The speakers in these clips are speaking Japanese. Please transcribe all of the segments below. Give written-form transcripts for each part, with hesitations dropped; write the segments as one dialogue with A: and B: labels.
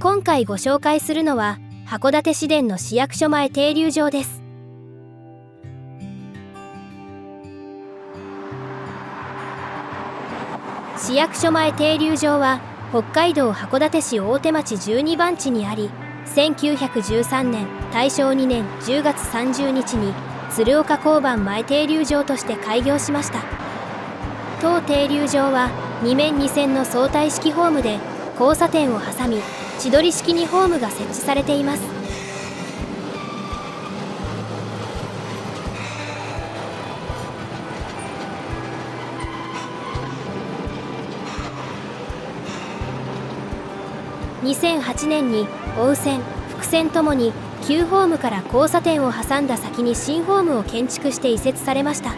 A: 今回ご紹介するのは函館市電の市役所前停留場です。市役所前停留場は北海道函館市大手町12番地にあり、1913年大正2年10月30日に鶴岡交番前停留場として開業しました。当停留場は2面2線の相対式ホームで、交差点を挟み千鳥式にホームが設置されています。2008年に追う線、複線ともに旧ホームから交差点を挟んだ先に新ホームを建築して移設されました。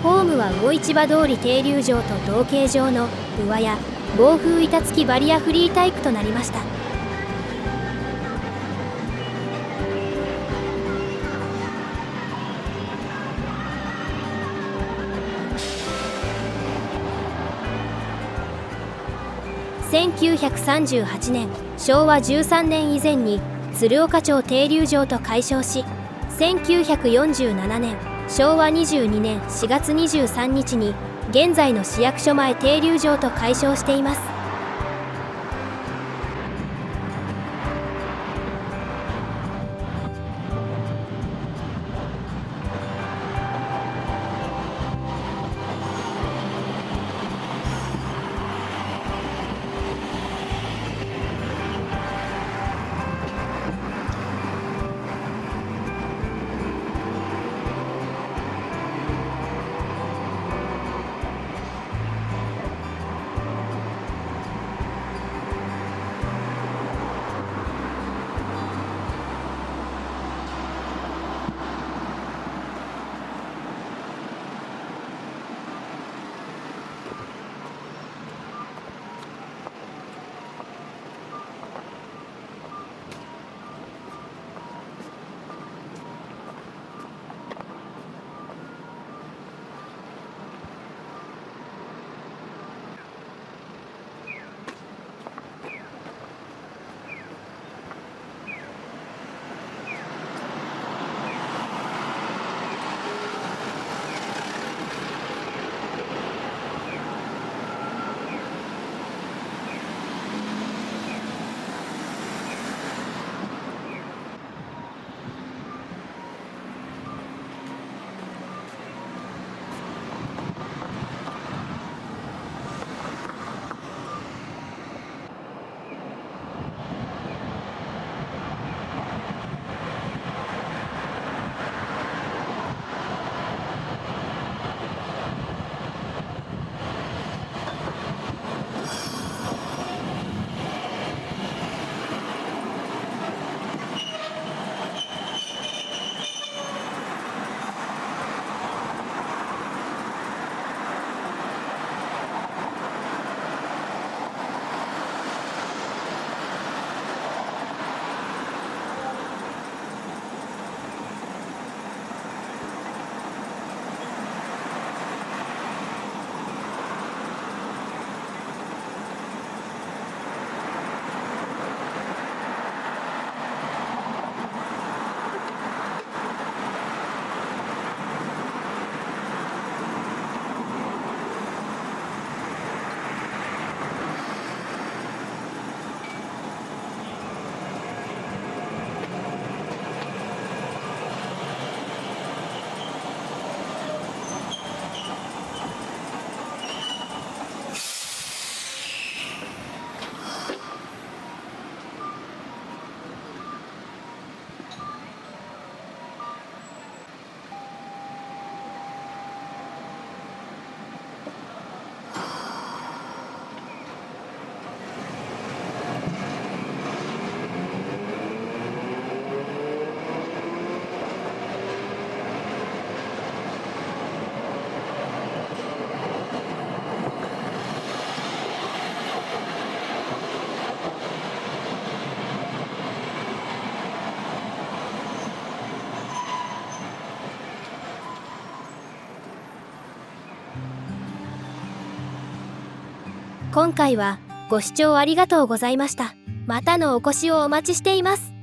A: ホームは魚市場通り停留場と同形状の上や暴風板付きバリアフリータイプとなりました。1938年、昭和13年以前に鶴岡町停留場と改称し、1947年、昭和22年4月23日に現在の市役所前停留場と改称しています。今回はご視聴ありがとうございました。またのお越しをお待ちしています。